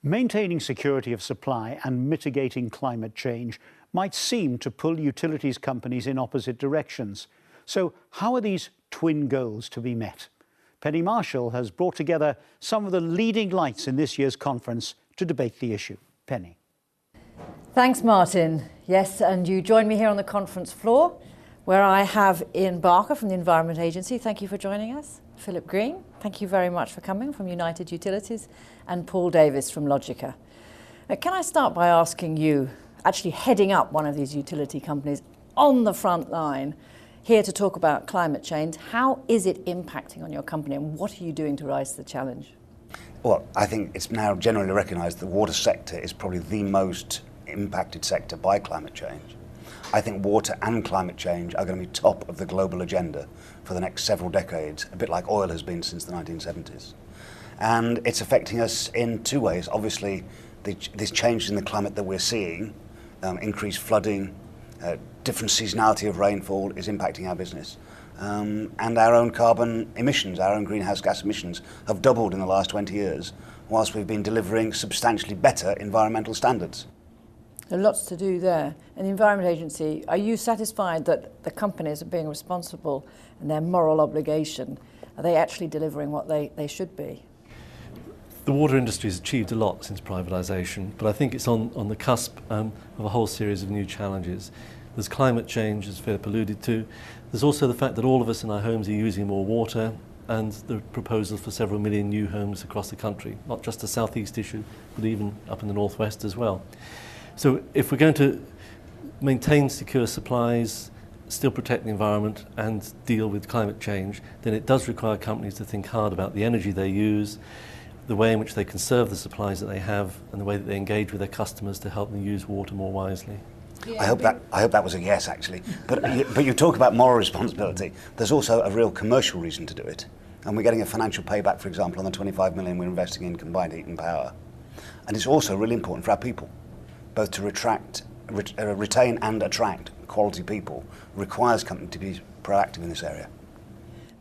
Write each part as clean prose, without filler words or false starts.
Maintaining security of supply and mitigating climate change might seem to pull utilities companies in opposite directions. So how are these twin goals to be met? Penny Marshall has brought together some of the leading lights in this year's conference to debate the issue. Penny. Thanks, Martin. Yes, and you join me here on the conference floor, where I have Ian Barker from the Environment Agency. Thank you for joining us. Philip Green, thank you very much for coming, from United Utilities, and Paul Davis from Logica. Can I start by asking you, actually heading up one of these utility companies on the front line, here to talk about climate change, how is it impacting on your company and what are you doing to rise to the challenge? Well, I think it's now generally recognised the water sector is probably the most impacted sector by climate change. I think water and climate change are going to be top of the global agenda for the next several decades, a bit like oil has been since the 1970s. And it's affecting us in two ways. Obviously, these changes in the climate that we're seeing, increased flooding, different seasonality of rainfall is impacting our business. And our own carbon emissions, our own greenhouse gas emissions have doubled in the last 20 years, whilst we've been delivering substantially better environmental standards. There are lots to do there. And the Environment Agency, are you satisfied that the companies are being responsible and their moral obligation, are they actually delivering what they should be? The water industry has achieved a lot since privatisation, but I think it's on the cusp of a whole series of new challenges. There's climate change, as Philip alluded to. There's also the fact that all of us in our homes are using more water, and the proposals for several million new homes across the country, not just a southeast issue, but even up in the northwest as well. So if we're going to maintain secure supplies, still protect the environment and deal with climate change, then it does require companies to think hard about the energy they use, the way in which they conserve the supplies that they have, and the way that they engage with their customers to help them use water more wisely. Yeah. I hope that was a yes, actually. But you talk about moral responsibility. There's also a real commercial reason to do it. And we're getting a financial payback, for example, on the 25 million we're investing in combined heat and power. And it's also really important for our people. Both to retain and attract quality people requires companies to be proactive in this area.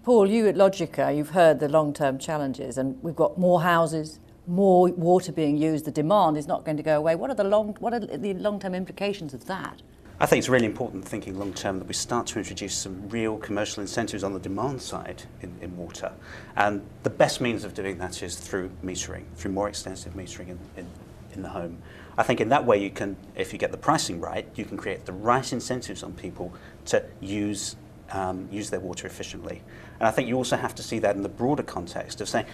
Paul, you at Logica, you've heard the long-term challenges, and we've got more houses, more water being used. The demand is not going to go away. What are the long-term implications of that? I think it's really important, thinking long-term, that we start to introduce some real commercial incentives on the demand side in water. And the best means of doing that is through metering, through more extensive metering in the home. I think in that way you can, if you get the pricing right, you can create the right incentives on people to use their water efficiently. And I think you also have to see that in the broader context of saying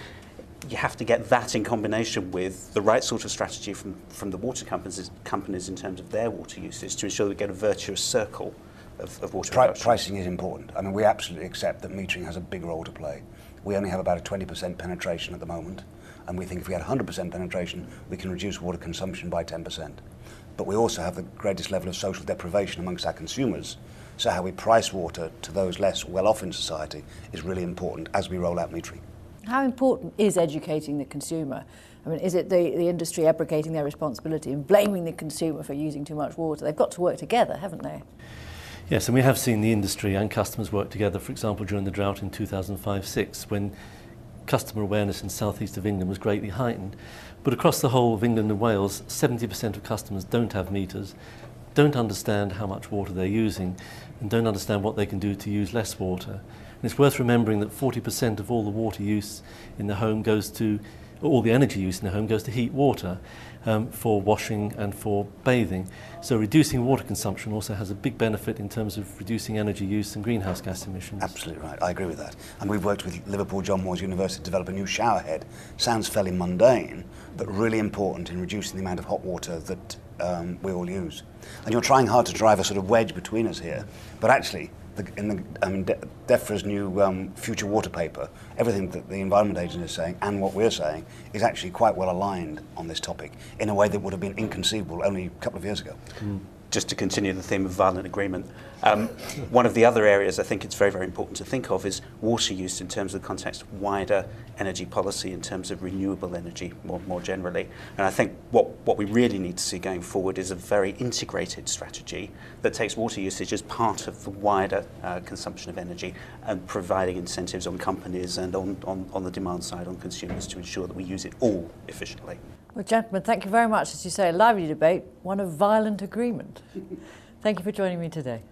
you have to get that in combination with the right sort of strategy from the water companies in terms of their water usage to ensure that we get a virtuous circle of water production. Pricing is important. I mean, we absolutely accept that metering has a big role to play. We only have about a 20% penetration at the moment. And we think if we had 100% penetration, we can reduce water consumption by 10%. But we also have the greatest level of social deprivation amongst our consumers. So how we price water to those less well-off in society is really important as we roll out metering. How important is educating the consumer? I mean, is it the industry abrogating their responsibility and blaming the consumer for using too much water? They've got to work together, haven't they? Yes, and we have seen the industry and customers work together, for example, during the drought in 2005-06, when customer awareness in the southeast of England was greatly heightened. But across the whole of England and Wales, 70% of customers don't have meters, don't understand how much water they're using, and don't understand what they can do to use less water. And it's worth remembering that 40% of all the water use in the home goes to, all the energy use in the home goes to heat water for washing and for bathing. So reducing water consumption also has a big benefit in terms of reducing energy use and greenhouse gas emissions. Absolutely right, I agree with that. And we've worked with Liverpool John Moores University to develop a new shower head. Sounds fairly mundane, but really important in reducing the amount of hot water that we all use. And you're trying hard to drive a sort of wedge between us here, but actually, DEFRA's new future water paper, everything that the Environment Agency is saying and what we're saying is actually quite well aligned on this topic in a way that would have been inconceivable only a couple of years ago. Just to continue the theme of violent agreement, one of the other areas I think it's very, very important to think of is water use in terms of the context of wider energy policy in terms of renewable energy more generally. And I think what we really need to see going forward is a very integrated strategy that takes water usage as part of the wider consumption of energy and providing incentives on companies and on the demand side on consumers to ensure that we use it all efficiently. Well, gentlemen, thank you very much. As you say, a lively debate, one of violent agreement. Thank you for joining me today.